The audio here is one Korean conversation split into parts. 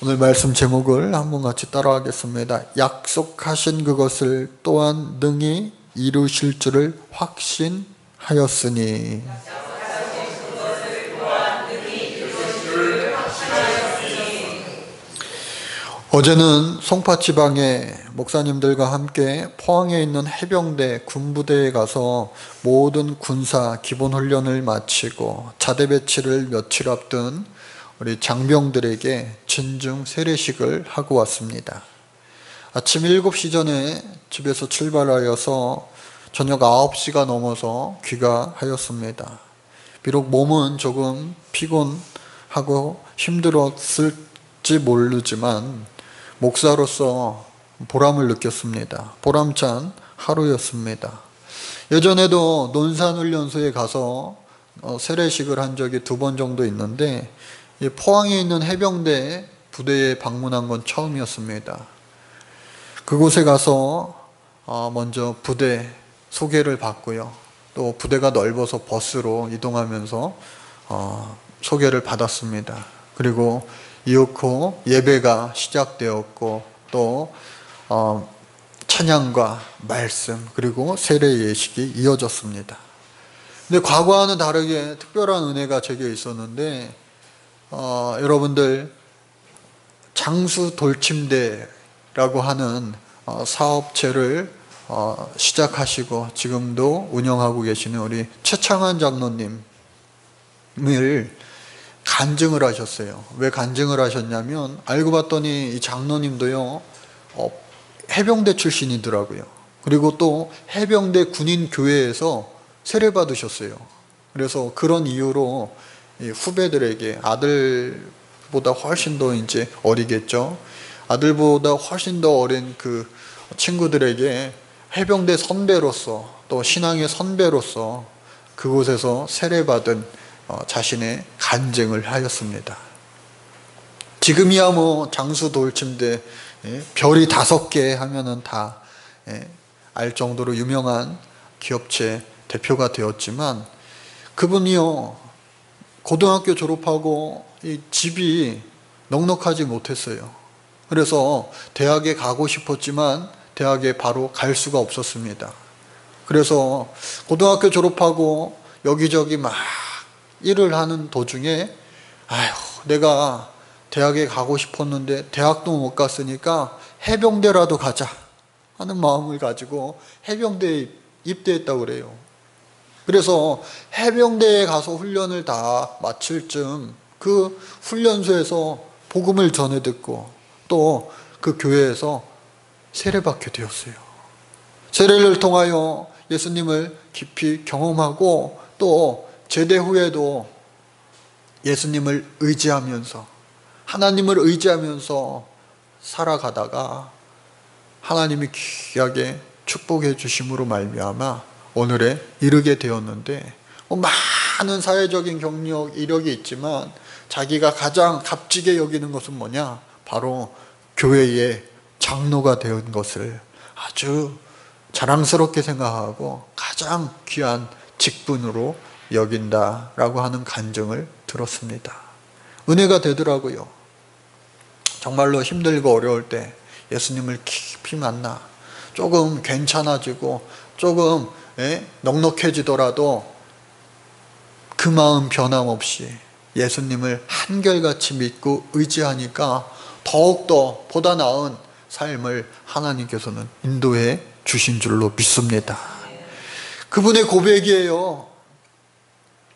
오늘 말씀 제목을 한번 같이 따라하겠습니다. 약속하신 그것을 또한 능히 이루실 줄을 확신하였으니. 어제는 송파 지방의 목사님들과 함께 포항에 있는 해병대 군부대에 가서 모든 군사 기본훈련을 마치고 자대 배치를 며칠 앞둔 우리 장병들에게 진중 세례식을 하고 왔습니다. 아침 7시 전에 집에서 출발하여서 저녁 9시가 넘어서 귀가하였습니다. 비록 몸은 조금 피곤하고 힘들었을지 모르지만 목사로서 보람을 느꼈습니다. 보람찬 하루였습니다. 예전에도 논산훈련소에 가서 세례식을 한 적이 2번 정도 있는데 포항에 있는 해병대 부대에 방문한 건 처음이었습니다. 그곳에 가서 먼저 부대 소개를 받고요. 또 부대가 넓어서 버스로 이동하면서 소개를 받았습니다. 그리고 이윽고 예배가 시작되었고 또 찬양과 말씀 그리고 세례 예식이 이어졌습니다. 근데 과거와는 다르게 특별한 은혜가 제게 있었는데 여러분들 장수 돌침대라고 하는 사업체를 시작하시고 지금도 운영하고 계시는 우리 최창환 장로님을 간증을 하셨어요. 왜 간증을 하셨냐면 알고 봤더니 이 장로님도요 해병대 출신이더라고요. 그리고 또 해병대 군인교회에서 세례 받으셨어요. 그래서 그런 이유로 후배들에게 아들보다 훨씬 더 이제 어리겠죠. 아들보다 훨씬 더 어린 그 친구들에게 해병대 선배로서 또 신앙의 선배로서 그곳에서 세례받은 자신의 간증을 하였습니다. 지금이야 뭐 장수 돌침대 별이 5개 하면은 다 알 정도로 유명한 기업체 대표가 되었지만 그분이요 고등학교 졸업하고 이 집이 넉넉하지 못했어요. 그래서 대학에 가고 싶었지만 대학에 바로 갈 수가 없었습니다. 그래서 고등학교 졸업하고 여기저기 막 일을 하는 도중에 내가 대학에 가고 싶었는데 대학도 못 갔으니까 해병대라도 가자 하는 마음을 가지고 해병대에 입대했다고 그래요. 그래서 해병대에 가서 훈련을 다 마칠 즈음 그 훈련소에서 복음을 전해 듣고 또 그 교회에서 세례받게 되었어요. 세례를 통하여 예수님을 깊이 경험하고 또 제대 후에도 예수님을 의지하면서 하나님을 의지하면서 살아가다가 하나님이 귀하게 축복해 주심으로 말미암아 오늘에 이르게 되었는데 많은 사회적인 경력, 이력이 있지만 자기가 가장 값지게 여기는 것은 뭐냐? 바로 교회의 장로가 된 것을 아주 자랑스럽게 생각하고 가장 귀한 직분으로 여긴다라고 하는 간증을 들었습니다. 은혜가 되더라고요. 정말로 힘들고 어려울 때 예수님을 깊이 만나 조금 괜찮아지고 조금 넉넉해지더라도 그 마음 변함없이 예수님을 한결같이 믿고 의지하니까 더욱더 보다 나은 삶을 하나님께서는 인도해 주신 줄로 믿습니다. 그분의 고백이에요.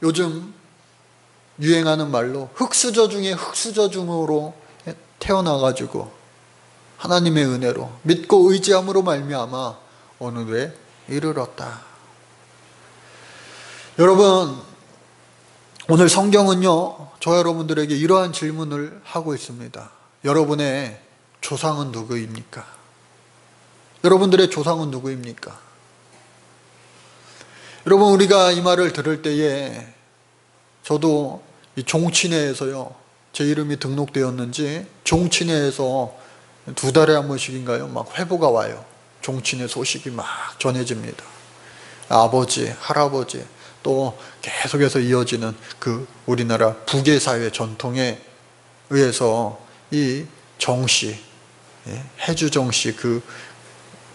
요즘 유행하는 말로 흙수저 중에 흙수저 중으로 태어나가지고 하나님의 은혜로 믿고 의지함으로 말미암아 오늘에 이르렀다. 여러분, 오늘 성경은요 저 여러분들에게 이러한 질문을 하고 있습니다. 여러분의 조상은 누구입니까? 여러분들의 조상은 누구입니까? 여러분, 우리가 이 말을 들을 때에 저도 이 종친회에서요 제 이름이 등록되었는지 종친회에서 2달에 한 번씩인가요 막 회보가 와요. 종친회 소식이 막 전해집니다. 아버지, 할아버지 또 계속해서 이어지는 그 우리나라 부계사회 전통에 의해서 이 정씨, 해주정씨 그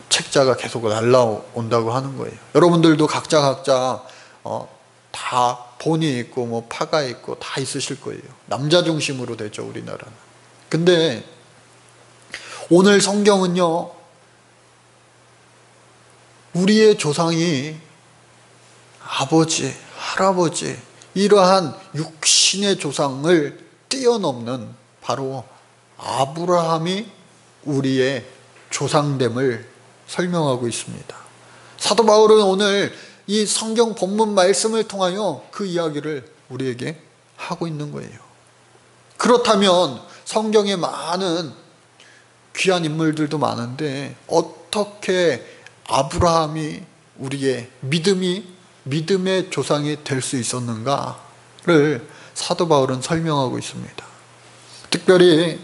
책자가 계속 날라온다고 하는 거예요. 여러분들도 각자 다 본이 있고 뭐 파가 있고 다 있으실 거예요. 남자 중심으로 되죠, 우리나라는. 근데 오늘 성경은요, 우리의 조상이 아버지, 할아버지, 이러한 육신의 조상을 뛰어넘는 바로 아브라함이 우리의 조상됨을 설명하고 있습니다. 사도 바울은 오늘 이 성경 본문 말씀을 통하여 그 이야기를 우리에게 하고 있는 거예요. 그렇다면 성경에 많은 귀한 인물들도 많은데 어떻게 아브라함이 우리의 믿음의 조상이 될 수 있었는가를 사도 바울은 설명하고 있습니다. 특별히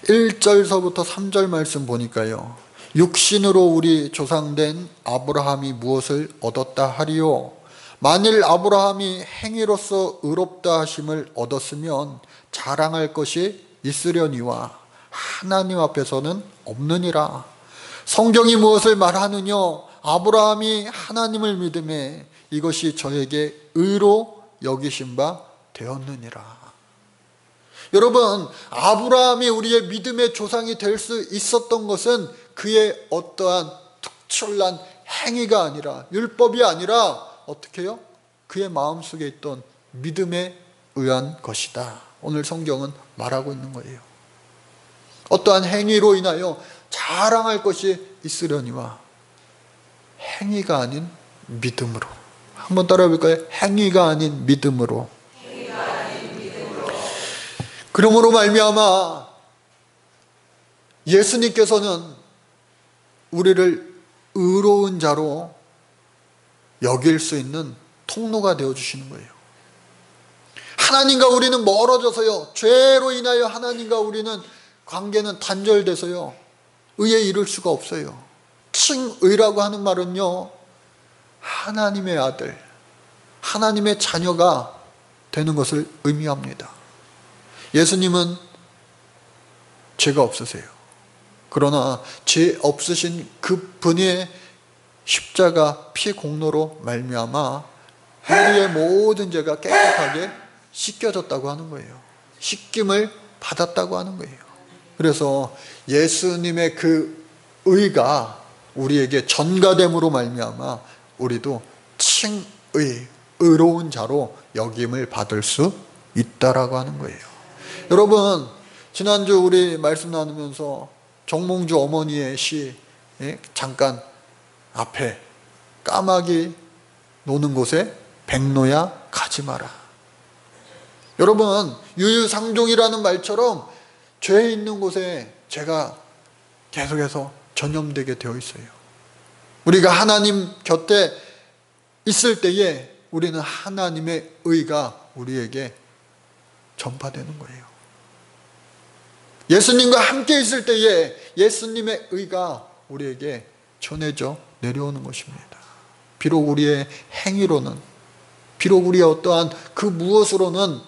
1절서부터 3절 말씀 보니까요, 육신으로 우리 조상된 아브라함이 무엇을 얻었다 하리요? 만일 아브라함이 행위로서 의롭다 하심을 얻었으면 자랑할 것이 있으려니와 하나님 앞에서는 없느니라. 성경이 무엇을 말하느냐? 아브라함이 하나님을 믿음에 이것이 저에게 의로 여기신 바 되었느니라. 여러분, 아브라함이 우리의 믿음의 조상이 될 수 있었던 것은 그의 어떠한 특출난 행위가 아니라, 율법이 아니라 어떻게 해요? 그의 마음속에 있던 믿음에 의한 것이다. 오늘 성경은 말하고 있는 거예요. 어떠한 행위로 인하여 자랑할 것이 있으려니와 행위가 아닌 믿음으로. 한번 따라해 볼까요? 행위가 아닌 믿음으로. 그러므로 말미암아 예수님께서는 우리를 의로운 자로 여길 수 있는 통로가 되어주시는 거예요. 하나님과 우리는 멀어져서요, 죄로 인하여 하나님과 우리는 관계는 단절돼서요, 의에 이를 수가 없어요. 칭의라고 하는 말은요, 하나님의 아들, 하나님의 자녀가 되는 것을 의미합니다. 예수님은 죄가 없으세요. 그러나 죄 없으신 그분의 십자가 피 공로로 말미암아 우리의 모든 죄가 깨끗하게 씻겨졌다고 하는 거예요. 씻김을 받았다고 하는 거예요. 그래서 예수님의 그 의가 우리에게 전가됨으로 말미암아 우리도 칭의, 의로운 자로 여김을 받을 수 있다라고 하는 거예요. 여러분, 지난주 우리 말씀 나누면서 정몽주 어머니의 시 잠깐 앞에 까마귀 노는 곳에 백로야 가지 마라. 여러분, 유유상종이라는 말처럼 죄 있는 곳에 죄가 계속해서 전염되게 되어 있어요. 우리가 하나님 곁에 있을 때에 우리는 하나님의 의가 우리에게 전파되는 거예요. 예수님과 함께 있을 때에 예수님의 의가 우리에게 전해져 내려오는 것입니다. 비록 우리의 행위로는, 비록 우리의 어떠한 그 무엇으로는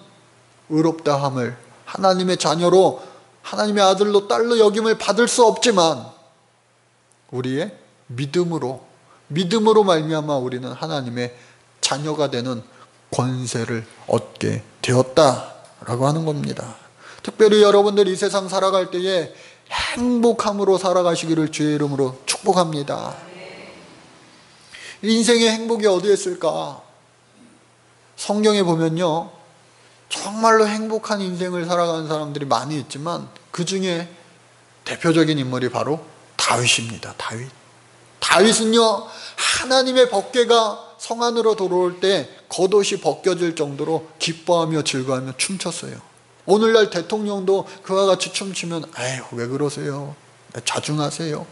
의롭다함을 하나님의 자녀로, 하나님의 아들로, 딸로 여김을 받을 수 없지만 우리의 믿음으로 말미암아 우리는 하나님의 자녀가 되는 권세를 얻게 되었다라고 하는 겁니다. 특별히 여러분들 이 세상 살아갈 때에 행복함으로 살아가시기를 주의 이름으로 축복합니다. 인생의 행복이 어디에 있을까? 성경에 보면요, 정말로 행복한 인생을 살아가는 사람들이 많이 있지만 그 중에 대표적인 인물이 바로 다윗입니다. 다윗은요, 하나님의 법궤가 성 안으로 들어올 때 겉옷이 벗겨질 정도로 기뻐하며 즐거워하며 춤췄어요. 오늘날 대통령도 그와 같이 춤추면 에휴, 왜 그러세요? 자중하세요.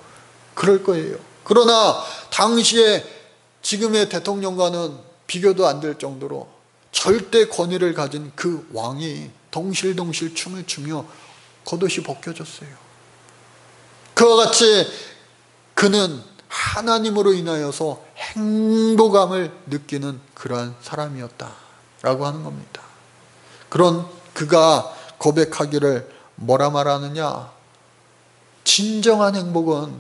그럴 거예요. 그러나 당시에 지금의 대통령과는 비교도 안 될 정도로 절대 권위를 가진 그 왕이 덩실덩실 춤을 추며 겉옷이 벗겨졌어요. 그와 같이 그는 하나님으로 인하여서 행복감을 느끼는 그러한 사람이었다라고 하는 겁니다. 그런 그가 고백하기를 뭐라 말하느냐? 진정한 행복은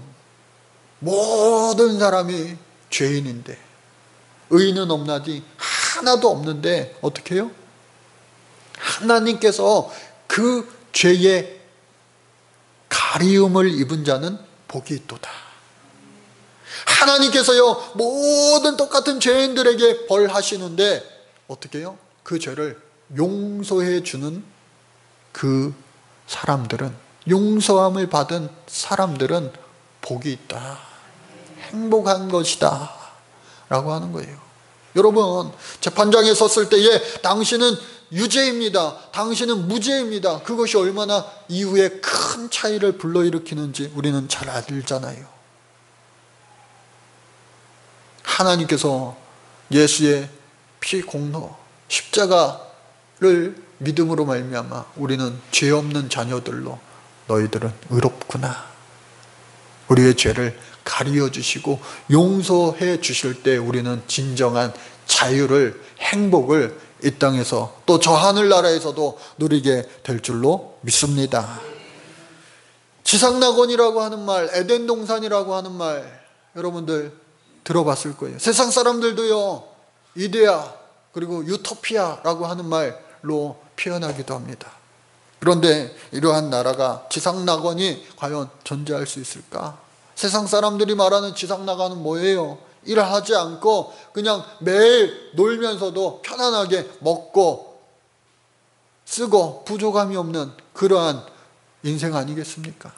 모든 사람이 죄인인데 의인은 없나니 하나도 없는데 어떻게 해요? 하나님께서 그 죄의 가리움을 입은 자는 복이 있도다. 하나님께서요 모든 똑같은 죄인들에게 벌하시는데 어떻게 해요? 그 죄를 용서해 주는 그 사람들은, 용서함을 받은 사람들은 복이 있다, 행복한 것이다 라고 하는 거예요. 여러분, 재판장에 섰을 때에 당신은 유죄입니다, 당신은 무죄입니다, 그것이 얼마나 이후에 큰 차이를 불러일으키는지 우리는 잘 알잖아요. 하나님께서 예수의 피 공로 십자가를 믿음으로 말미암아 우리는 죄 없는 자녀들로 너희들은 의롭구나, 우리의 죄를 가리워 주시고 용서해 주실 때 우리는 진정한 자유를, 행복을 이 땅에서 또 저 하늘나라에서도 누리게 될 줄로 믿습니다. 지상낙원이라고 하는 말, 에덴 동산이라고 하는 말 여러분들 들어봤을 거예요. 세상 사람들도요 이데아 그리고 유토피아라고 하는 말로 표현하기도 합니다. 그런데 이러한 나라가, 지상낙원이 과연 존재할 수 있을까? 세상 사람들이 말하는 지상낙원은 뭐예요? 일하지 않고 그냥 매일 놀면서도 편안하게 먹고 쓰고 부족함이 없는 그러한 인생 아니겠습니까?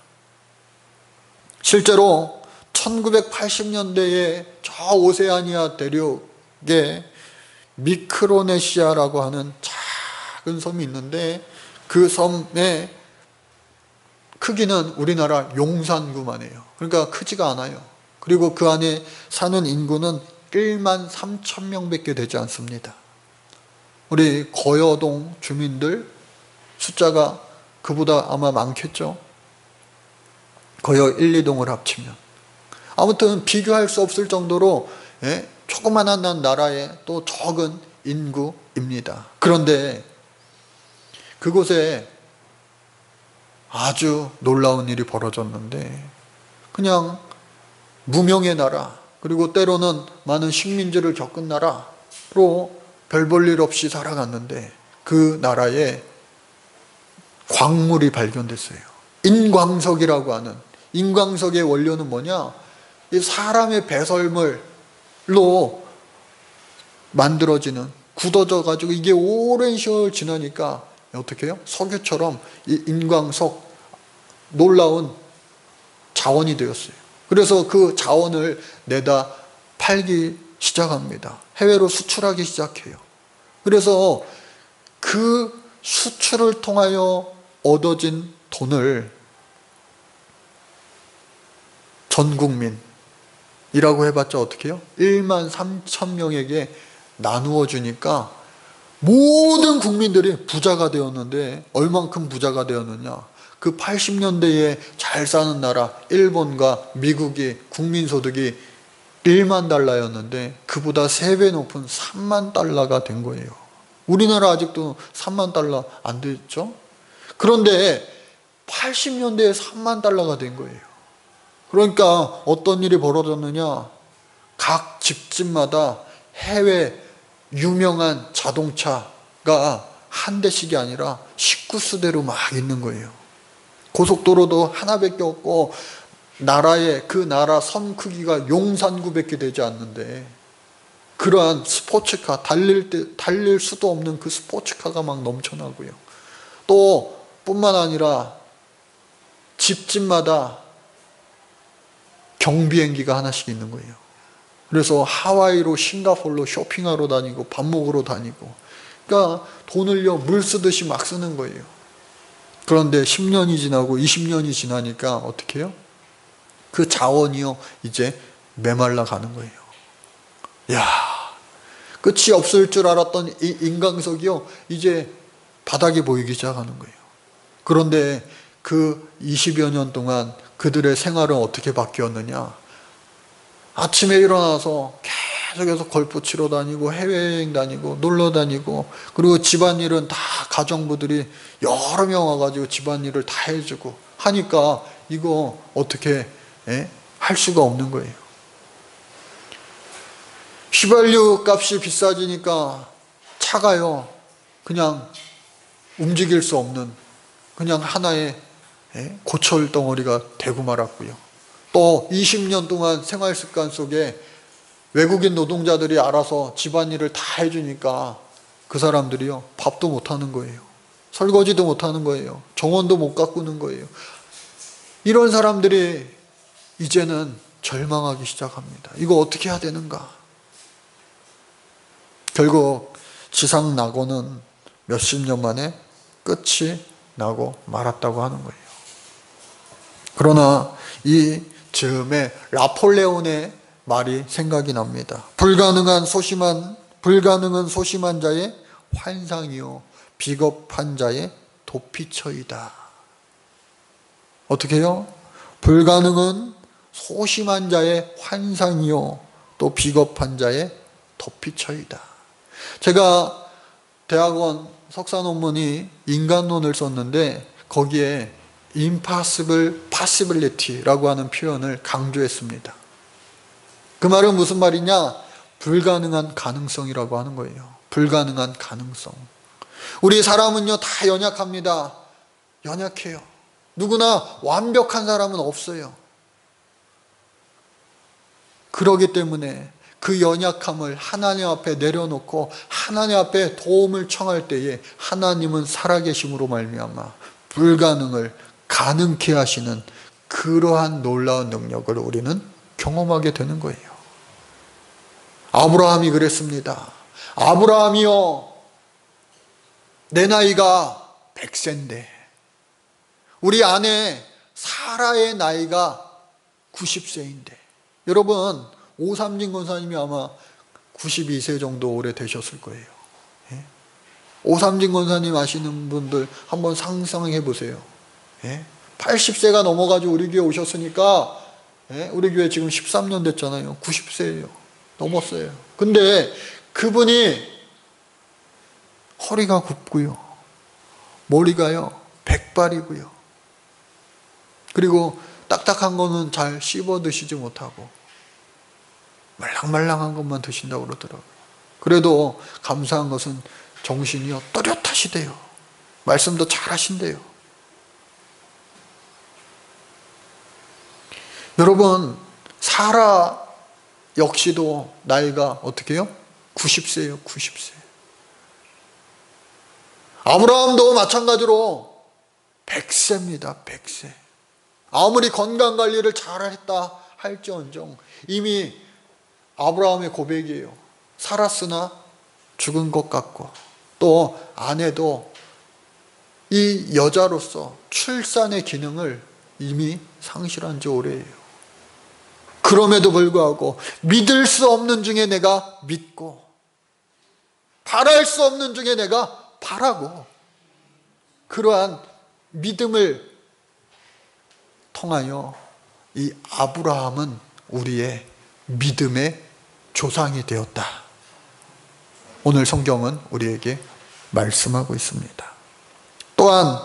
실제로 1980년대에 저 오세아니아 대륙에 미크로네시아라고 하는 작은 섬이 있는데 그 섬의 크기는 우리나라 용산구만 해요. 그러니까 크지가 않아요. 그리고 그 안에 사는 인구는 1만 3천 명밖에 되지 않습니다. 우리 거여동 주민들 숫자가 그보다 아마 많겠죠. 거여 1, 2동을 합치면. 아무튼 비교할 수 없을 정도로 조그만한 나라의 또 적은 인구입니다. 그런데 그곳에 아주 놀라운 일이 벌어졌는데 그냥 무명의 나라, 그리고 때로는 많은 식민지를 겪은 나라로 별 볼 일 없이 살아갔는데 그 나라에 광물이 발견됐어요. 인광석이라고 하는, 인광석의 원료는 뭐냐? 이 사람의 배설물로 만들어지는, 굳어져 가지고 이게 오랜 시간을 지나니까 어떻게 해요? 석유처럼 이 인광석 놀라운 자원이 되었어요. 그래서 그 자원을 내다 팔기 시작합니다. 해외로 수출하기 시작해요. 그래서 그 수출을 통하여 얻어진 돈을 전 국민이라고 해봤자 어떻게 해요? 1만 3천 명에게 나누어 주니까 모든 국민들이 부자가 되었는데 얼만큼 부자가 되었느냐? 그 80년대에 잘 사는 나라 일본과 미국이 국민소득이 1만 달러였는데 그보다 3배 높은 3만 달러가 된 거예요. 우리나라 아직도 3만 달러 안 됐죠? 그런데 80년대에 3만 달러가 된 거예요. 그러니까 어떤 일이 벌어졌느냐? 각 집집마다 해외 유명한 자동차가 한 대씩이 아니라 19수대로 막 있는 거예요. 고속도로도 하나밖에 없고 나라의 그 나라 섬 크기가 용산구밖에 되지 않는데 그러한 스포츠카, 달릴 수도 없는 그 스포츠카가 막 넘쳐나고요. 또 뿐만 아니라 집집마다 경비행기가 하나씩 있는 거예요. 그래서 하와이로 싱가포르로 쇼핑하러 다니고 밥 먹으러 다니고, 그러니까 돈을요 물 쓰듯이 막 쓰는 거예요. 그런데 10년이 지나고 20년이 지나니까 어떻게 해요? 그 자원이요 이제 메말라 가는 거예요. 야, 끝이 없을 줄 알았던 이 인광석이요 이제 바닥이 보이기 시작하는 거예요. 그런데 그 20여 년 동안 그들의 생활은 어떻게 바뀌었느냐? 아침에 일어나서 계속해서 골프 치러 다니고 해외여행 다니고 놀러 다니고, 그리고 집안일은 다 가정부들이 여러 명 와가지고 집안일을 다 해주고 하니까 이거 어떻게 할 수가 없는 거예요. 휘발유 값이 비싸지니까 차가요 그냥 움직일 수 없는 그냥 하나의 고철 덩어리가 되고 말았고요. 또 20년 동안 생활 습관 속에 외국인 노동자들이 알아서 집안일을 다 해주니까 그 사람들이요 밥도 못하는 거예요. 설거지도 못하는 거예요. 정원도 못 가꾸는 거예요. 이런 사람들이 이제는 절망하기 시작합니다. 이거 어떻게 해야 되는가? 결국 지상 낙원은 몇십 년 만에 끝이 나고 말았다고 하는 거예요. 그러나 이 즈음에 나폴레온의 말이 생각이 납니다. 불가능은 소심한 자의 환상이요 비겁한 자의 도피처이다. 어떻게 해요? 불가능은 소심한 자의 환상이요 또 비겁한 자의 도피처이다. 제가 대학원 석사 논문이 인간론을 썼는데 거기에 impossible possibility라고 하는 표현을 강조했습니다. 그 말은 무슨 말이냐? 불가능한 가능성이라고 하는 거예요. 불가능한 가능성. 우리 사람은요 다 연약합니다. 연약해요. 누구나 완벽한 사람은 없어요. 그러기 때문에 그 연약함을 하나님 앞에 내려놓고 하나님 앞에 도움을 청할 때에 하나님은 살아계심으로 말미암아 불가능을 가능케 하시는 그러한 놀라운 능력을 우리는 경험하게 되는 거예요. 아브라함이 그랬습니다. 아브라함이요 내 나이가 100세인데 우리 아내 사라의 나이가 90세인데 여러분 오삼진 권사님이 아마 92세 정도 오래 되셨을 거예요. 오삼진 권사님 아시는 분들 한번 상상해 보세요. 80세가 넘어가지고 우리 교회 오셨으니까 우리 교회 지금 13년 됐잖아요. 90세예요. 넘었어요. 근데 그분이 허리가 굽고요. 머리가요. 백발이고요. 그리고 딱딱한 거는 잘 씹어 드시지 못하고 말랑말랑한 것만 드신다고 그러더라고요. 그래도 감사한 것은 정신이요 또렷하시대요. 말씀도 잘 하신대요. 여러분 사라 역시도 나이가 어떻게 해요? 90세예요. 90세. 아브라함도 마찬가지로 100세입니다. 100세. 아무리 건강관리를 잘했다 할지언정 이미 아브라함의 고백이에요. 살았으나 죽은 것 같고 또 아내도 이 여자로서 출산의 기능을 이미 상실한 지 오래예요. 그럼에도 불구하고 믿을 수 없는 중에 내가 믿고 바랄 수 없는 중에 내가 바라고 그러한 믿음을 통하여 이 아브라함은 우리의 믿음의 조상이 되었다. 오늘 성경은 우리에게 말씀하고 있습니다. 또한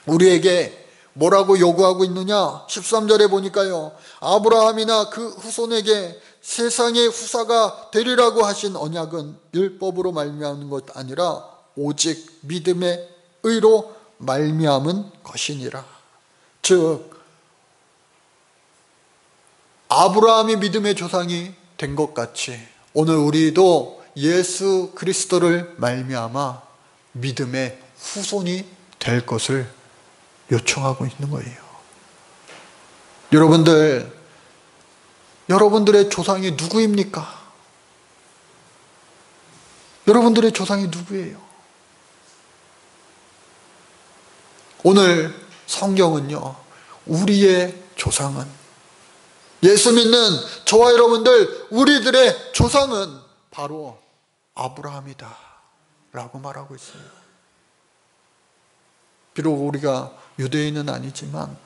우리에게 뭐라고 요구하고 있느냐? 13절에 보니까요. 아브라함이나 그 후손에게 세상의 후사가 되리라고 하신 언약은 율법으로 말미암은 것 아니라 오직 믿음의 의로 말미암은 것이니라. 즉 아브라함이 믿음의 조상이 된 것 같이 오늘 우리도 예수 그리스도를 말미암아 믿음의 후손이 될 것을 요청하고 있는 거예요. 여러분들의 조상이 누구입니까? 여러분들의 조상이 누구예요? 오늘 성경은요, 우리의 조상은, 예수 믿는 저와 여러분들, 우리들의 조상은 바로 아브라함이다 라고 말하고 있어요. 비록 우리가 유대인은 아니지만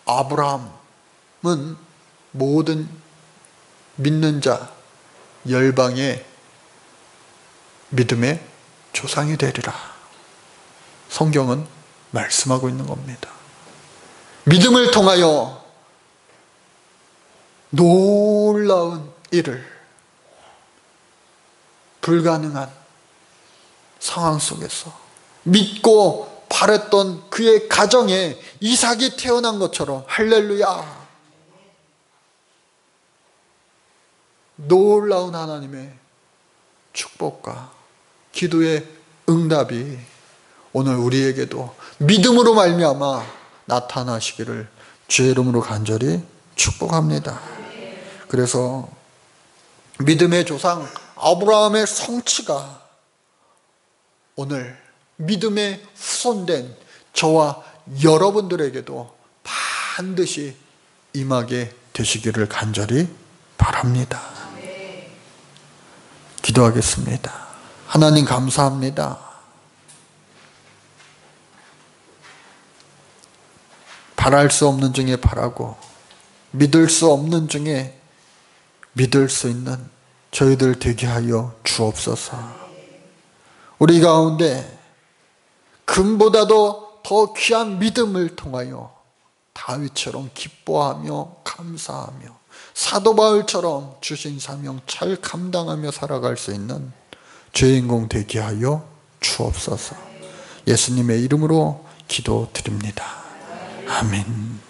아브라함은 모든 믿는 자 열방의 믿음의 조상이 되리라 성경은 말씀하고 있는 겁니다. 믿음을 통하여 놀라운 일을, 불가능한 상황 속에서 믿고 바랬던 그의 가정에 이삭이 태어난 것처럼, 할렐루야, 놀라운 하나님의 축복과 기도의 응답이 오늘 우리에게도 믿음으로 말미암아 나타나시기를 주의 이름으로 간절히 축복합니다. 그래서 믿음의 조상 아브라함의 성취가 오늘 믿음의 후손된 저와 여러분들에게도 반드시 임하게 되시기를 간절히 바랍니다. 기도하겠습니다. 하나님 감사합니다. 바랄 수 없는 중에 바라고 믿을 수 없는 중에 믿을 수 있는 저희들 되게 하여 주옵소서. 우리 가운데 금보다도 더 귀한 믿음을 통하여 다윗처럼 기뻐하며 감사하며 사도 바울처럼 주신 사명 잘 감당하며 살아갈 수 있는 주인공 되게 하여 주옵소서. 예수님의 이름으로 기도드립니다. 아멘.